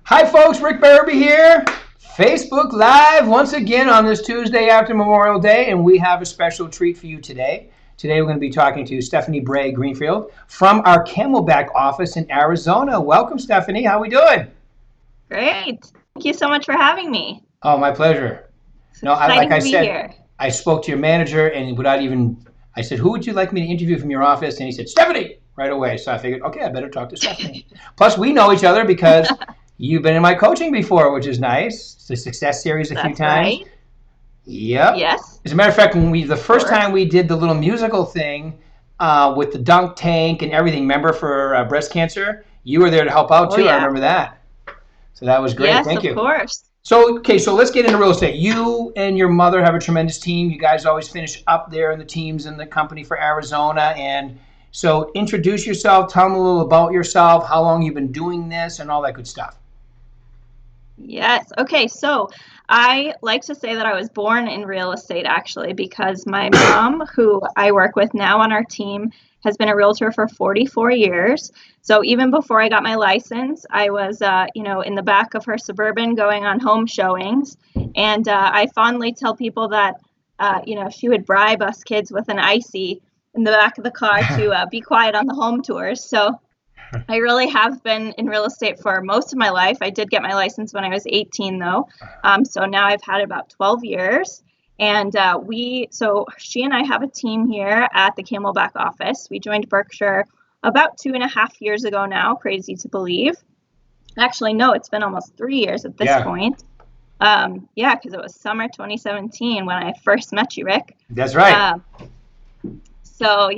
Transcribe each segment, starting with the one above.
Hi, folks. Rick Berube here. Facebook Live once again on this Tuesday after Memorial Day, and we have a special treat for you today. Today, we're going to be talking to Stephanie Bray Greenfield from our Camelback office in Arizona. Welcome, Stephanie. How we doing? Great. Thank you so much for having me. Oh, my pleasure. It's No, exciting like I to be said, here. I spoke to your manager, and I said, who would you like me to interview from your office? And he said, Stephanie, right away. So I figured, okay, I better talk to Stephanie. Plus, we know each other because you've been in my coaching before, which is nice. It's the Success Series a few That's times. right. Yep. Yes, As a matter of fact, the of first course. time we did the little musical thing with the dunk tank and everything, remember for breast cancer, you were there to help out Oh, too. I yeah. remember that. So that was great. Yes, Thank of you. course. So let's get into real estate. You and your mother have a tremendous team. You guys always finish up there in the teams in the company for Arizona. And so introduce yourself. Tell them a little about yourself, how long you've been doing this, and all that good stuff. Yes. Okay. So I like to say that I was born in real estate actually because my mom, who I work with now on our team, has been a realtor for 44 years. So even before I got my license, I was, in the back of her Suburban going on home showings. And I fondly tell people that, she would bribe us kids with an icy in the back of the car to be quiet on the home tours. So I really have been in real estate for most of my life. I did get my license when I was 18, though. So now I've had about 12 years. And so she and I have a team here at the Camelback office. We joined Berkshire about 2.5 years ago now, crazy to believe. Actually, no, it's been almost 3 years at this Yeah, point. Yeah, because it was summer 2017 when I first met you, Rick. that's right. Um, so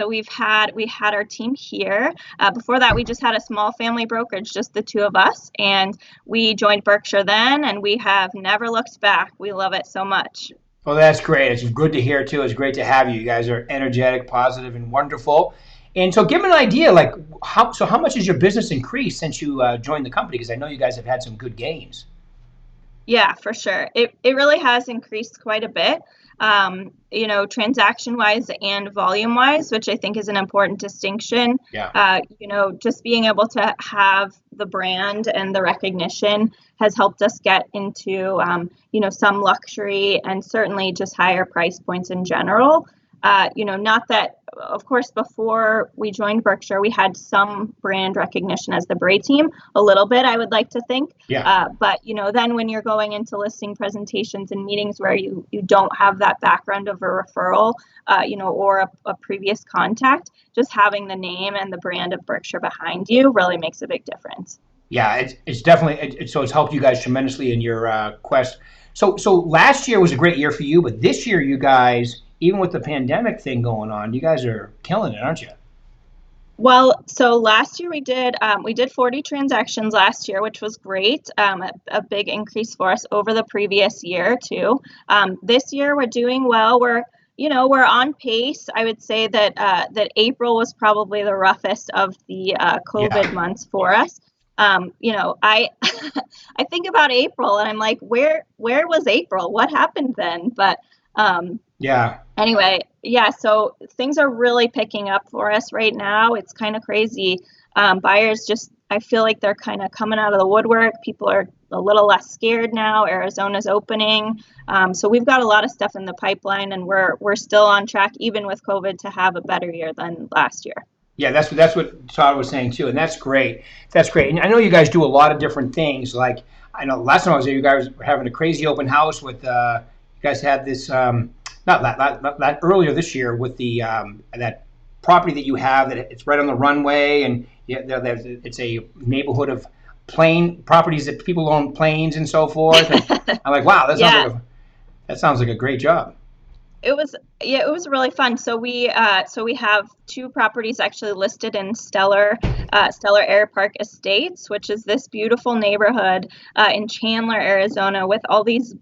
we had our team here. Before that, we just had a small family brokerage, just the two of us, and we joined Berkshire then, and we have never looked back. We love it so much. Well, that's great. It's good to hear too. It's great to have you. You guys are energetic, positive, and wonderful. And so, give me an idea, like how much has your business increased since you joined the company? Because I know you guys have had some good gains. Yeah, for sure. It really has increased quite a bit, transaction wise and volume wise, which I think is an important distinction. Yeah. Just being able to have the brand and the recognition has helped us get into, some luxury and certainly just higher price points in general. Not that, of course, before we joined Berkshire, we had some brand recognition as the Bray team, a little bit, I would like to think. Yeah. But then when you're going into listing presentations and meetings where you don't have that background of a referral, or a previous contact, just having the name and the brand of Berkshire behind you really makes a big difference. Yeah, it's definitely so it's helped you guys tremendously in your quest. So last year was a great year for you, but this year you guys, even with the pandemic thing going on, you guys are killing it, aren't you? Well, so last year we did 40 transactions last year, which was great. A big increase for us over the previous year too. This year we're doing well. We're on pace. I would say that April was probably the roughest of the Yeah, COVID months for us. I I think about April and I'm like, where was April? What happened then? But um, yeah, anyway, yeah, so things are really picking up for us right now. It's kind of crazy. Buyers just, I feel like they're kind of coming out of the woodwork. People are a little less scared now. Arizona's opening. So we've got a lot of stuff in the pipeline and we're still on track, even with COVID, to have a better year than last year. yeah. That's what Todd was saying too, and that's great. That's great. And I know you guys do a lot of different things. Like I know last time I was there, you guys were having a crazy open house with. You guys had this not earlier this year with the that property that you have that it's right on the runway, and yeah, it's a neighborhood of plane properties that people own planes and so forth. And I'm like, wow, Yeah, that sounds like a great job. it was really fun. So we have two properties actually listed in Stellar Air Park Estates, which is this beautiful neighborhood in Chandler, Arizona, with all these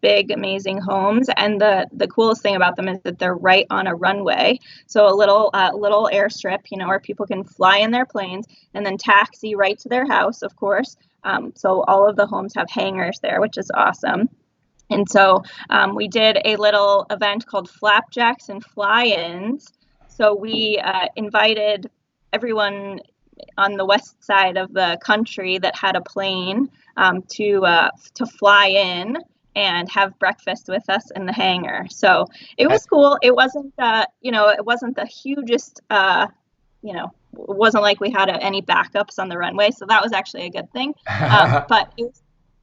big amazing homes. And the coolest thing about them is that they're right on a runway, so a little airstrip, where people can fly in their planes and then taxi right to their house, of course. So all of the homes have hangars there, which is awesome. And so we did a little event called Flapjacks and Fly-ins. So we invited everyone, on the west side of the country that had a plane to fly in and have breakfast with us in the hangar. So it was cool. It wasn't it wasn't the hugest it wasn't like we had any backups on the runway, so that was actually a good thing. But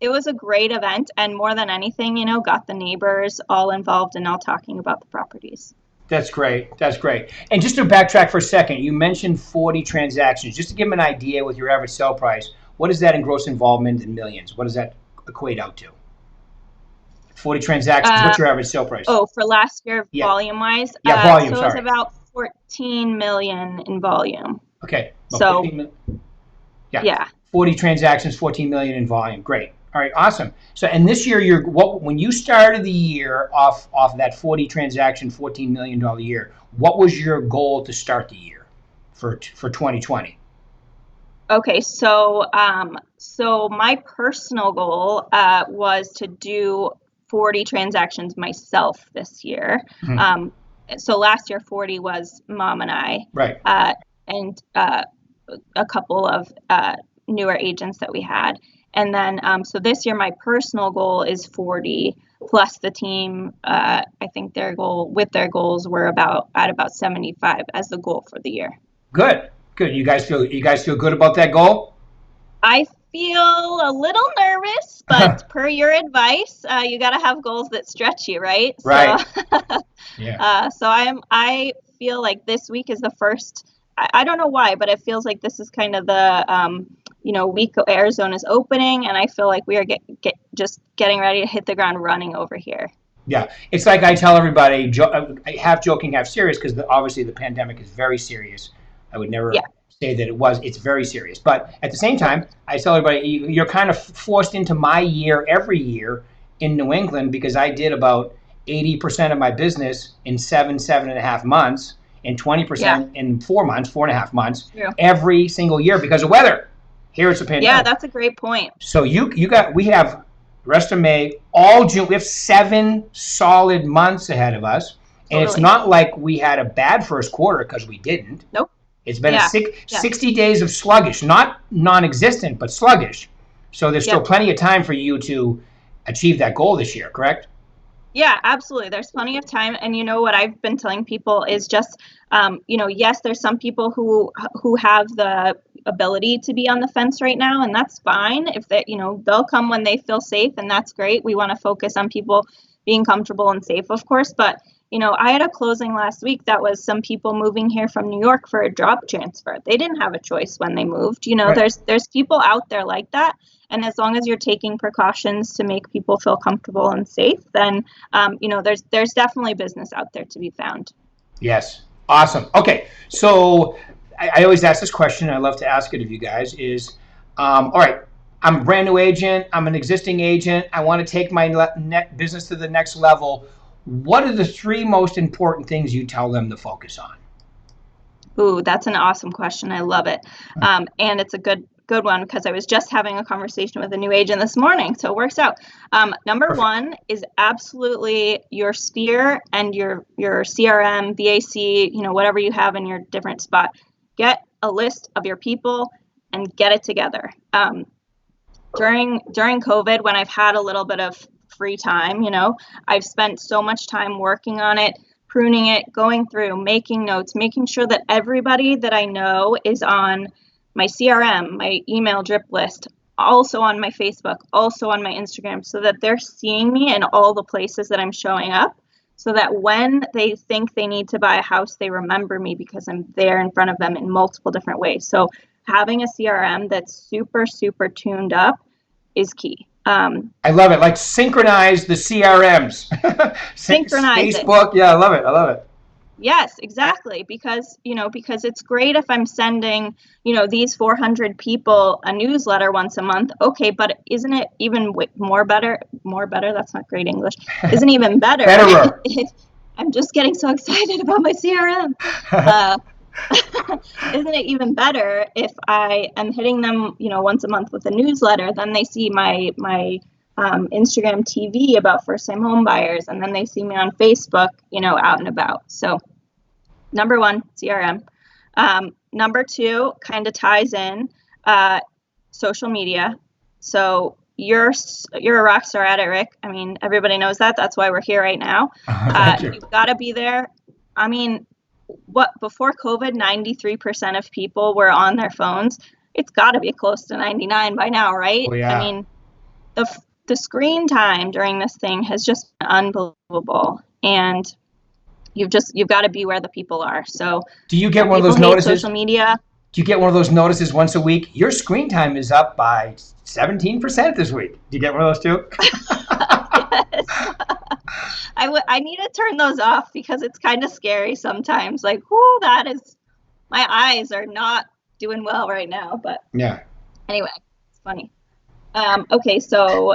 it was a great event, and more than anything, got the neighbors all involved and all talking about the properties. That's great. That's great. And just to backtrack for a second, you mentioned 40 transactions. Just to give them an idea with your average sale price, what is that in gross involvement in millions? What does that equate out to? 40 transactions, what's your average sale price? Oh, for last year, volume-wise? Yeah, volume, so it was about 14 million in volume. Okay. So, yeah. 40 transactions, 14 million in volume. Great. All right, awesome. So, and this year, when you started the year off that 40 transaction, $14 million year, what was your goal to start the year for 2020? Okay, so my personal goal was to do 40 transactions myself this year. Mm-hmm. So last year 40 was Mom and I, right, and a couple of newer agents that we had. And then, so this year, my personal goal is 40 plus the team. I think their goals were at about 75 as the goal for the year. Good. You guys feel good about that goal? I feel a little nervous, but per your advice, you got to have goals that stretch you, right? Right. So, yeah. So I feel like this week is the first. I don't know why, but it feels like this is kind of the week Arizona's opening, and I feel like we are just getting ready to hit the ground running over here. Yeah, it's like I tell everybody, half joking, half serious, because obviously the pandemic is very serious. I would never say that it's very serious. But at the same time, I tell everybody, you're kind of forced into my year every year in New England, because I did about 80% of my business in 7.5 months, and 20% in 4 months, 4.5 months, every single year because of weather. Here it's a pandemic. Yeah, that's a great point. So we have the rest of May, all June. We have 7 solid months ahead of us. And It's not like we had a bad first quarter, because we didn't. Nope. It's been 60 days of sluggish, not non-existent, but sluggish. So there's still plenty of time for you to achieve that goal this year, correct? Yeah, absolutely. There's plenty of time. And what I've been telling people is just, yes, there's some people who have the ability to be on the fence right now, and that's fine. If they, they'll come when they feel safe, and that's great. We want to focus on people being comfortable and safe, of course. But, I had a closing last week that was some people moving here from New York for a job transfer. They didn't have a choice when they moved. Right. There's people out there like that. And as long as you're taking precautions to make people feel comfortable and safe, then, there's definitely business out there to be found. Yes. Awesome. Okay. So I always ask this question. I love to ask it of you guys is, all right, I'm a brand new agent. I'm an existing agent. I want to take my business to the next level. What are the 3 most important things you tell them to focus on? Ooh, that's an awesome question. I love it. And it's a good one, because I was just having a conversation with a new agent this morning, so it works out. Number Perfect. 1 is absolutely your sphere and your CRM, BAC, whatever you have in your different spot. Get a list of your people and get it together. During COVID, when I've had a little bit of free time, I've spent so much time working on it, pruning it, going through, making notes, making sure that everybody that I know is on my CRM, my email drip list, also on my Facebook, also on my Instagram, so that they're seeing me in all the places that I'm showing up, so that when they think they need to buy a house, they remember me because I'm there in front of them in multiple different ways. So having a CRM that's super, super tuned up is key. I love it. Like synchronize the CRMs. Synchronize Facebook. Yeah, I love it. Yes, exactly. Because it's great if I'm sending, these 400 people a newsletter once a month. Okay, but isn't it even more better? That's not great English. Isn't even better. Betterer. I'm just getting so excited about my CRM. Isn't it even better if I am hitting them, once a month with a newsletter? Then they see my Instagram TV about first-time home buyers, and then they see me on Facebook, out and about. So number 1, CRM. number 2 kind of ties in social media. So you're a rock star at it, Rick. I mean, everybody knows that. That's why we're here right now. Thank you. You've got to be there. I mean, before COVID, 93% of people were on their phones. It's got to be close to 99 by now, right? Oh, yeah. I mean, the screen time during this thing has just been unbelievable, and you've got to be where the people are. So do you get one of those notices? Social media. Do you get one of those notices once a week? Your screen time is up by 17% this week. Do you get one of those too? Yes. I need to turn those off because it's kind of scary sometimes. Like, whoo, my eyes are not doing well right now. But yeah. Anyway, it's funny. Okay, so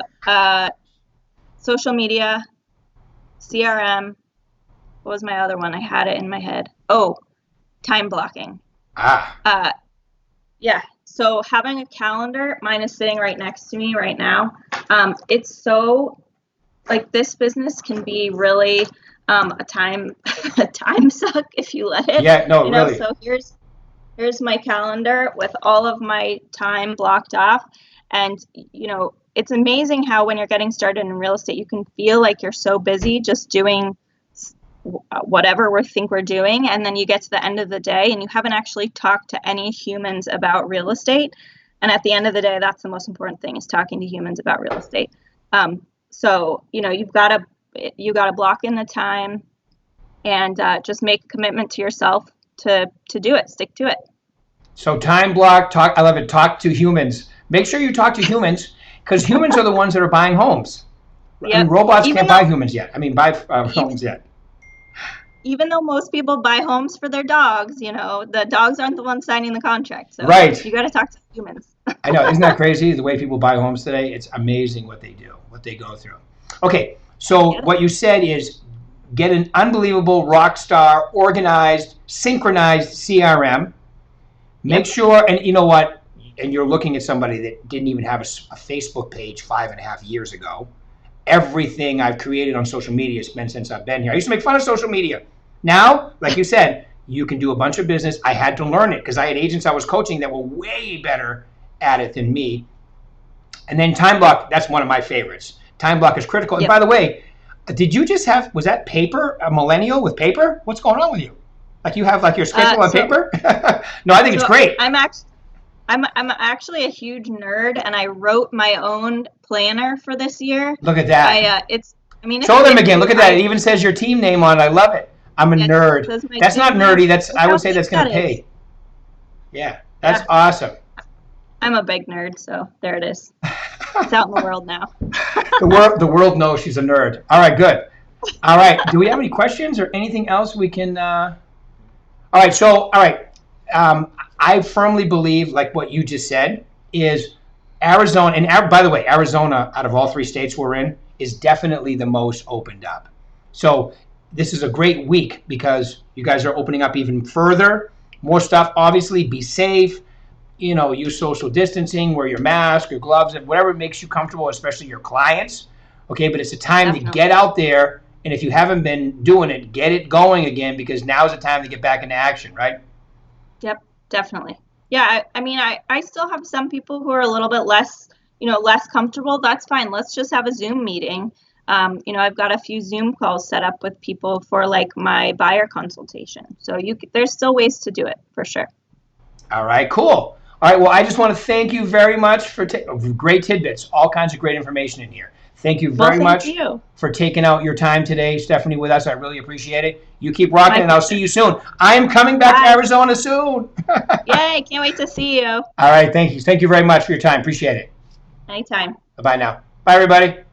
social media, CRM. What was my other one? I had it in my head. Oh, time blocking. Yeah. So having a calendar, mine is sitting right next to me right now. It's so, like, this business can be really a time suck if you let it. Yeah, no, really. So here's my calendar with all of my time blocked off. And, it's amazing how when you're getting started in real estate, you can feel like you're so busy just doing whatever we think we're doing, and then you get to the end of the day and you haven't actually talked to any humans about real estate. And at the end of the day, that's the most important thing, is talking to humans about real estate. So you've got to block in the time and just make a commitment to yourself to do it, stick to it. So time block, talk. I love it. Talk to humans. Make sure you talk to humans, because humans are the ones that are buying homes. Yep. And robots can't buy humans yet. Buy homes yet. Even though most people buy homes for their dogs, the dogs aren't the ones signing the contract. So right. You got to talk to humans. I know. Isn't that crazy? The way people buy homes today, it's amazing what they do, what they go through. Okay. So what you said is get an unbelievable rock star, organized, synchronized CRM. Make sure, and you know what? And you're looking at somebody that didn't even have a Facebook page 5.5 years ago. Everything I've created on social media has been since I've been here. I used to make fun of social media. Now, like you said, you can do a bunch of business. I had to learn it because I had agents I was coaching that were way better at it than me. And then time block, that's one of my favorites. Time block is critical. And by the way, did you just was that paper, a millennial with paper? What's going on with you? Like you have like your schedule on paper? No, I think it's great. I'm actually a huge nerd, and I wrote my own planner for this year. Look at that. Show them again. Look at that. It even says your team name on it. I love it. I'm a nerd. That's not nerdy. I would say that's going to pay. Yeah, that's awesome. I'm a big nerd, so there it is. It's out in the world now. The world knows she's a nerd. All right, good. All right. Do we have any questions or anything else we can? All right. I firmly believe, like what you just said, is Arizona, and by the way, Arizona, out of all 3 states we're in, is definitely the most opened up. So this is a great week because you guys are opening up even further, more stuff. Obviously, be safe, use social distancing, wear your mask, your gloves, and whatever makes you comfortable, especially your clients. Okay, but it's a time to get out there, and if you haven't been doing it, get it going again, because now's the time to get back into action, right? Yep. Definitely. Yeah. I still have some people who are a little bit less comfortable. That's fine. Let's just have a Zoom meeting. I've got a few Zoom calls set up with people for like my buyer consultation. So there's still ways to do it for sure. All right, cool. All right. Well, I just want to thank you very much for great tidbits, all kinds of great information in here. Thank you very much for taking out your time today, Stephanie, with us. I really appreciate it. You keep rocking, and I'll see you soon. I am coming back to Arizona soon. Yay, can't wait to see you. All right, thank you. Thank you very much for your time. Appreciate it. Anytime. Bye-bye now. Bye, everybody.